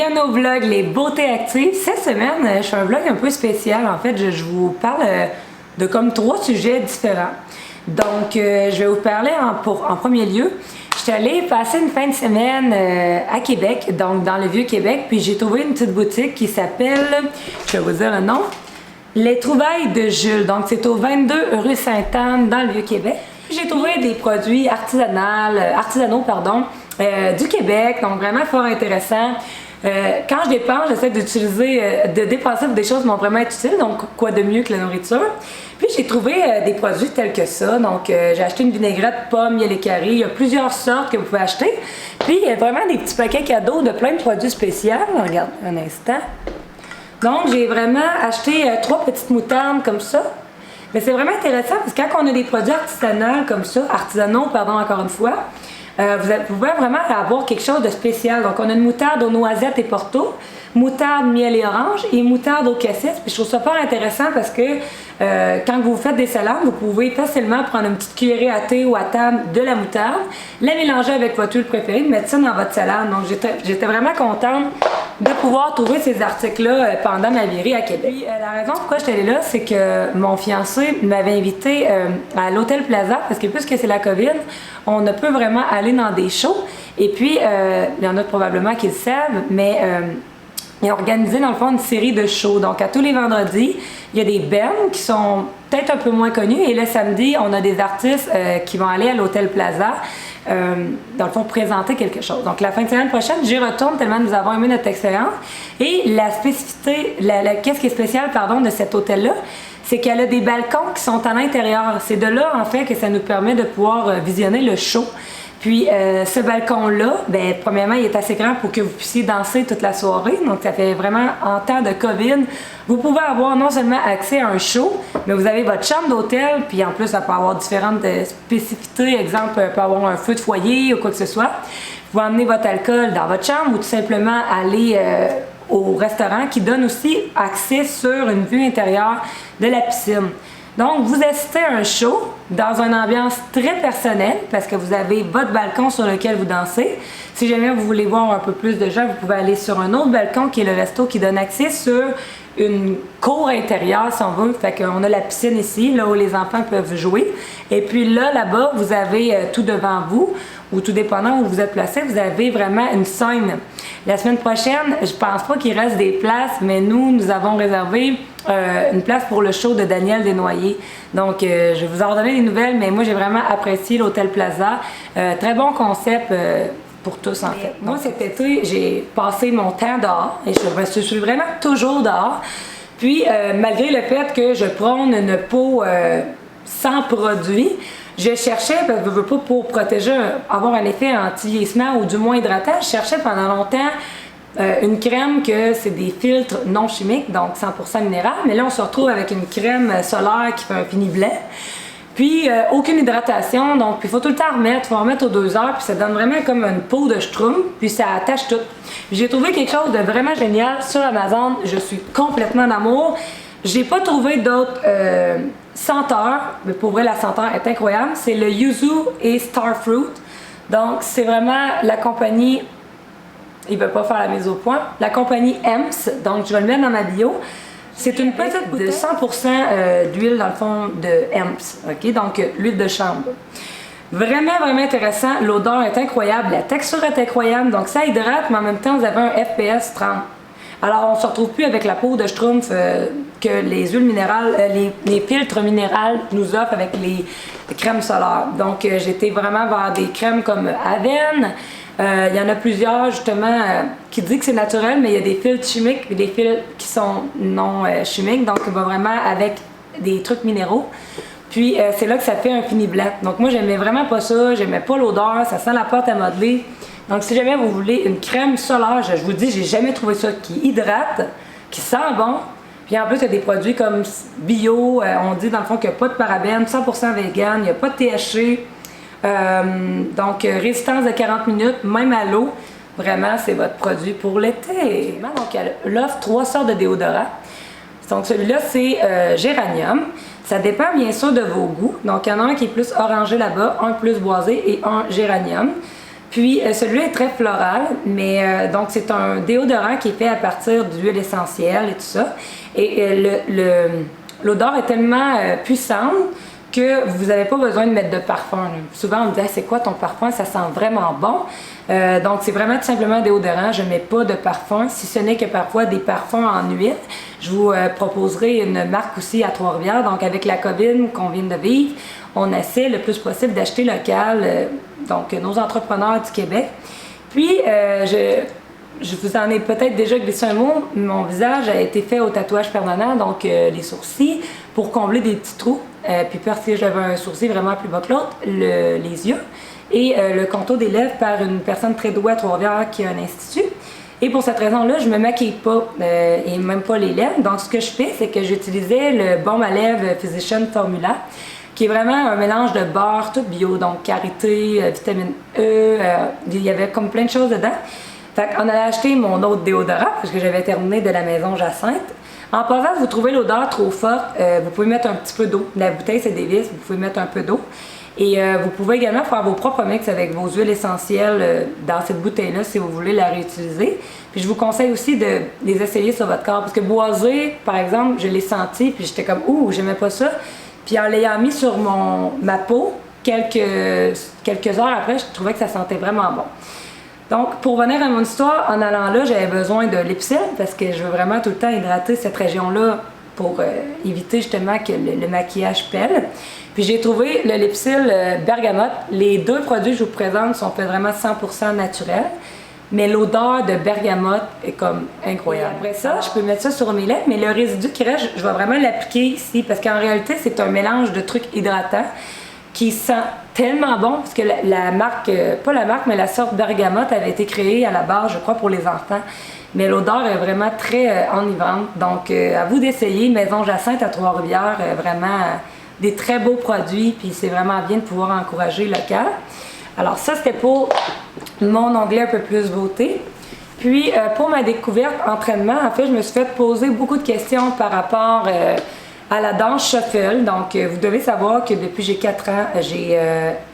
Bienvenue au vlog Les Beautés Actives. Cette semaine, je fais un vlog un peu spécial. En fait, je vous parle de comme 3 sujets différents. Donc, je vais vous parler en premier lieu. Je suis allée passer une fin de semaine à Québec, donc dans le Vieux-Québec, puis j'ai trouvé une petite boutique qui s'appelle, je vais vous dire le nom, Les Trouvailles de Jules. Donc, c'est au 22 rue Sainte-Anne, dans le Vieux-Québec. J'ai trouvé des produits artisanaux, du Québec, donc vraiment fort intéressant. Quand je dépense, j'essaie de dépenser pour des choses qui vont vraiment être utiles, donc quoi de mieux que la nourriture. Puis j'ai trouvé des produits tels que ça, donc j'ai acheté une vinaigrette pomme, miel et carré, il y a plusieurs sortes que vous pouvez acheter. Puis il y a vraiment des petits paquets cadeaux de plein de produits spéciaux. Regarde, un instant. Donc j'ai vraiment acheté 3 petites moutardes comme ça. Mais c'est vraiment intéressant parce que quand on a des produits artisanaux, encore une fois, vous pouvez vraiment avoir quelque chose de spécial. Donc, on a une moutarde aux noisettes et porto, moutarde, miel et orange et moutarde aux cassis. Puis je trouve ça fort intéressant parce que quand vous faites des salades, vous pouvez facilement prendre une petite cuillerée à thé ou à table de la moutarde, la mélanger avec votre huile préférée, mettre ça dans votre salade. Donc, j'étais vraiment contente de pouvoir trouver ces articles-là pendant ma virée à Québec. Puis, la raison pourquoi j'étais allée là, c'est que mon fiancé m'avait invité à l'Hôtel Plaza parce que puisque c'est la COVID, on ne peut vraiment aller dans des shows. Et puis, il y en a probablement qui le savent, mais ils ont organisé dans le fond une série de shows. Donc, à tous les vendredis, il y a des bands qui sont peut-être un peu moins connus. Et le samedi, on a des artistes qui vont aller à l'Hôtel Plaza, dans le fond, présenter quelque chose. Donc, la fin de semaine prochaine, j'y retourne tellement nous avons aimé notre expérience. Et la spécificité, qu'est-ce qui est spécial, de cet hôtel-là, c'est qu'elle a des balcons qui sont à l'intérieur. C'est de là, en fait, que ça nous permet de pouvoir visionner le show. Puis, ce balcon-là, premièrement, il est assez grand pour que vous puissiez danser toute la soirée. Donc, ça fait vraiment, en temps de COVID, vous pouvez avoir non seulement accès à un show, mais vous avez votre chambre d'hôtel, puis en plus, ça peut avoir différentes spécificités. Exemple, peut avoir un feu de foyer ou quoi que ce soit. Vous emmenez votre alcool dans votre chambre ou tout simplement aller au restaurant qui donne aussi accès sur une vue intérieure de la piscine. Donc, vous assistez à un show dans une ambiance très personnelle parce que vous avez votre balcon sur lequel vous dansez. Si jamais vous voulez voir un peu plus de gens, vous pouvez aller sur un autre balcon qui est le resto qui donne accès sur une cour intérieure, si on veut. Fait qu'on a la piscine ici, là où les enfants peuvent jouer. Et puis là-bas, vous avez tout devant vous, ou tout dépendant où vous êtes placé, vous avez vraiment une scène. La semaine prochaine, je pense pas qu'il reste des places, mais nous avons réservé une place pour le show de Daniel Desnoyers. Donc, je vais vous en donner des nouvelles, mais moi, j'ai vraiment apprécié l'Hôtel Plaza. Très bon concept pour tous, en fait. Moi, cet été, j'ai passé mon temps dehors et je suis vraiment toujours dehors. Puis, malgré le fait que je prône une peau sans produit, je cherchais, parce que je veux pas pour protéger, avoir un effet anti-vieillissement ou du moins hydratant, je cherchais pendant longtemps une crème que c'est des filtres non chimiques, donc 100% minéral, mais là on se retrouve avec une crème solaire qui fait un fini blanc. Puis aucune hydratation, donc il faut tout le temps remettre, il faut remettre aux 2 heures, puis ça donne vraiment comme une peau de schtroumpf, puis ça attache tout. J'ai trouvé quelque chose de vraiment génial sur Amazon, je suis complètement en amour. J'ai pas trouvé d'autres senteurs, mais pour vrai la senteur est incroyable, c'est le Yuzu et Starfruit. Donc c'est vraiment la compagnie, il veut pas faire la mise au point, la compagnie EMS, donc je vais le mettre dans ma bio. C'est une petite bouteille de 100% d'huile dans le fond de EMS, ok, donc l'huile de chambre. Vraiment, vraiment intéressant, l'odeur est incroyable, la texture est incroyable, donc ça hydrate, mais en même temps vous avez un FPS 30. Alors, on ne se retrouve plus avec la peau de schtroumpf que les huiles minérales, les filtres minéraux nous offrent avec les crèmes solaires. Donc, j'étais vraiment vers des crèmes comme Avène. Il y en a plusieurs, justement, qui disent que c'est naturel, mais il y a des filtres chimiques et des filtres qui sont non chimiques. Donc, on va vraiment avec des trucs minéraux. Puis, c'est là que ça fait un fini blanc. Donc, moi, j'aimais vraiment pas ça. J'aimais pas l'odeur. Ça sent la pâte à modeler. Donc, si jamais vous voulez une crème solaire, je vous dis, j'ai jamais trouvé ça qui hydrate, qui sent bon. Puis en plus, il y a des produits comme bio, on dit dans le fond qu'il n'y a pas de parabènes, 100% vegan, il n'y a pas de THC. Donc, résistance de 40 minutes, même à l'eau. Vraiment, c'est votre produit pour l'été. Donc, elle offre 3 sortes de déodorants. Donc, celui-là, c'est géranium. Ça dépend bien sûr de vos goûts. Donc, il y en a un qui est plus orangé là-bas, un plus boisé et un géranium. Puis celui-là est très floral, mais donc c'est un déodorant qui est fait à partir d'huile essentielle et tout ça. Et l'odeur est tellement puissante que vous n'avez pas besoin de mettre de parfum. Là. Souvent, on me dit c'est quoi ton parfum? Ça sent vraiment bon. Donc, c'est vraiment tout simplement un déodorant. Je ne mets pas de parfum, si ce n'est que parfois des parfums en huile. Je vous proposerai une marque aussi à Trois-Rivières. Donc, avec la COVID qu'on vient de vivre, on essaie le plus possible d'acheter local, donc nos entrepreneurs du Québec. Puis, je vous en ai peut-être déjà glissé un mot, mon visage a été fait au tatouage permanent, donc les sourcils, pour combler des petits trous. Puis parce que j'avais un sourcil vraiment plus bas que l'autre, les yeux, et le contour des lèvres par une personne très douée à Trois-Rivières qui a un institut. Et pour cette raison-là, je me maquille pas, et même pas les lèvres. Donc ce que je fais, c'est que j'utilisais le baume à lèvres Physician Formula, qui est vraiment un mélange de beurre, tout bio, donc karité, vitamine E, il y avait comme plein de choses dedans. Fait qu'on allait acheter mon autre déodorant, parce que j'avais terminé de la maison Jacinthe. En passant, si vous trouvez l'odeur trop forte, vous pouvez mettre un petit peu d'eau. La bouteille, c'est des vis, vous pouvez mettre un peu d'eau. Et vous pouvez également faire vos propres mix avec vos huiles essentielles dans cette bouteille-là si vous voulez la réutiliser. Puis je vous conseille aussi de les essayer sur votre corps. Parce que boisé, par exemple, je l'ai senti, puis j'étais comme « Ouh, j'aimais pas ça ». Puis en l'ayant mis sur ma peau, quelques heures après, je trouvais que ça sentait vraiment bon. Donc, pour revenir à mon histoire, en allant là, j'avais besoin de Lipsil parce que je veux vraiment tout le temps hydrater cette région-là pour éviter justement que le maquillage pèle. Puis j'ai trouvé le Lipsil bergamote. Les deux produits que je vous présente sont faits vraiment 100% naturels, mais l'odeur de bergamote est comme incroyable. Après ça, je peux mettre ça sur mes lèvres, mais le résidu qui reste, je vais vraiment l'appliquer ici parce qu'en réalité, c'est un mélange de trucs hydratants qui sent tellement bon, parce que la marque, pas la marque, mais la sorte bergamote avait été créée à la base, je crois, pour les enfants. Mais l'odeur est vraiment très enivrante. Donc, à vous d'essayer. Maison Jacinthe à Trois-Rivières, vraiment des très beaux produits, puis c'est vraiment bien de pouvoir encourager local. Alors ça, c'était pour mon onglet un peu plus beauté. Puis, pour ma découverte entraînement, en fait, je me suis fait poser beaucoup de questions par rapport à la danse shuffle. Donc, vous devez savoir que depuis j'ai 4 ans, j'ai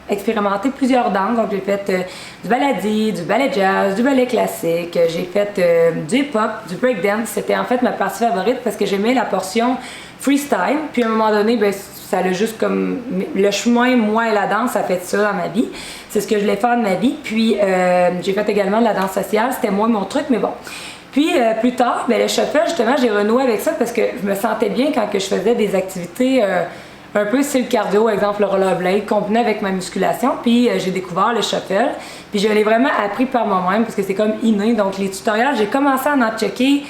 expérimenté plusieurs danses. Donc, j'ai fait du baladi, du ballet jazz, du ballet classique. J'ai fait du hip-hop, du breakdance. C'était en fait ma partie favorite parce que j'aimais la portion freestyle. Puis, à un moment donné, ben, ça a juste comme le chemin, moi et la danse, ça a fait ça dans ma vie. C'est ce que je voulais faire de ma vie. Puis, j'ai fait également de la danse sociale. C'était moins mon truc, mais bon. Puis plus tard, ben, le shuffle, justement, j'ai renoué avec ça parce que je me sentais bien quand que je faisais des activités un peu style cardio, exemple le rollerblade, combiné avec ma musculation. Puis j'ai découvert le shuffle. Puis je l'ai vraiment appris par moi-même parce que c'est comme inné. Donc les tutoriels, j'ai commencé à en checker,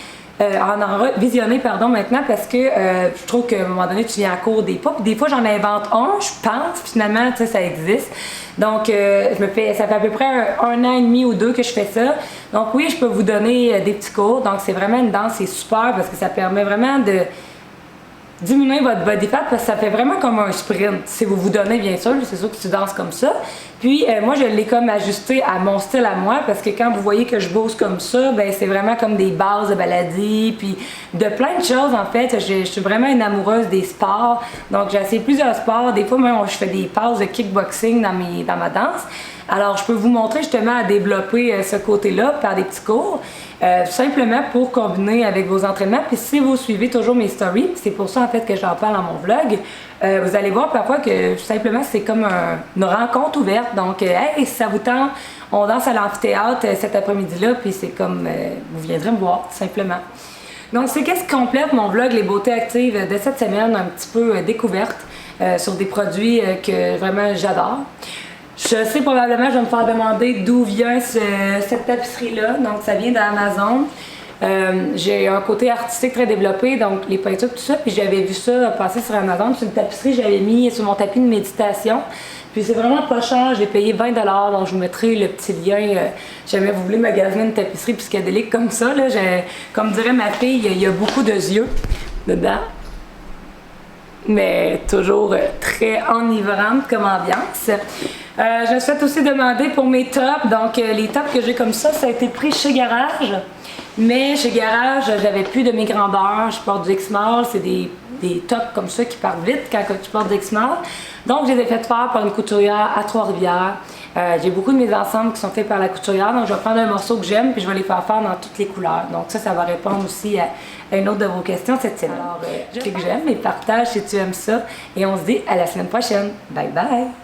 visionner maintenant parce que je trouve qu'à un moment donné, tu viens à court des pas. Puis des fois, j'en invente un, je pense, finalement, tu sais, ça existe. Donc, ça fait à peu près un an et demi ou 2 que je fais ça. Donc oui, je peux vous donner des petits cours. Donc c'est vraiment une danse, c'est super parce que ça permet vraiment de diminuer votre body fat parce que ça fait vraiment comme un sprint. Si vous vous donnez, bien sûr, c'est sûr que tu danses comme ça. Puis moi, je l'ai comme ajusté à mon style à moi parce que quand vous voyez que je bouge comme ça, ben c'est vraiment comme des bases de baladi, puis de plein de choses en fait. Je suis vraiment une amoureuse des sports. Donc j'ai essayé plusieurs sports. Des fois, même, je fais des passes de kickboxing dans ma danse. Alors, je peux vous montrer justement à développer ce côté-là par des petits cours, simplement pour combiner avec vos entraînements. Puis si vous suivez toujours mes stories, c'est pour ça en fait que j'en parle dans mon vlog, vous allez voir parfois que simplement c'est comme une rencontre ouverte. Donc, hey, si ça vous tente, on danse à l'amphithéâtre cet après-midi-là, puis c'est comme, vous viendrez me voir, simplement. Donc, c'est qu'est-ce qui complète mon vlog Les Beautés Actives de cette semaine, un petit peu découverte sur des produits que vraiment j'adore. Je sais probablement, je vais me faire demander d'où vient cette tapisserie-là. Donc, ça vient d'Amazon. J'ai un côté artistique très développé, donc les peintures, tout ça. Puis j'avais vu ça passer sur Amazon. C'est une tapisserie que j'avais mis sur mon tapis de méditation. Puis c'est vraiment pas cher. J'ai payé 20 $. Donc, je vous mettrai le petit lien. Si jamais vous voulez magasiner une tapisserie psychédélique comme ça, là, comme dirait ma fille, il y a beaucoup de yeux dedans. Mais toujours très enivrante comme ambiance. Je me suis fait aussi demander pour mes tops. Donc, les tops que j'ai comme ça a été pris chez Garage. Mais chez Garage, j'avais plus de mes grandeurs. Je porte du X-Small, c'est des tops comme ça qui partent vite quand tu portes du X-Small. Donc, je les ai fait faire par une couturière à Trois-Rivières. J'ai beaucoup de mes ensembles qui sont faits par la couturière, donc je vais prendre un morceau que j'aime puis je vais les faire faire dans toutes les couleurs. Donc ça va répondre aussi à une autre de vos questions cette semaine. Alors, ce que j'aime, les partages si tu aimes ça. Et on se dit à la semaine prochaine. Bye bye!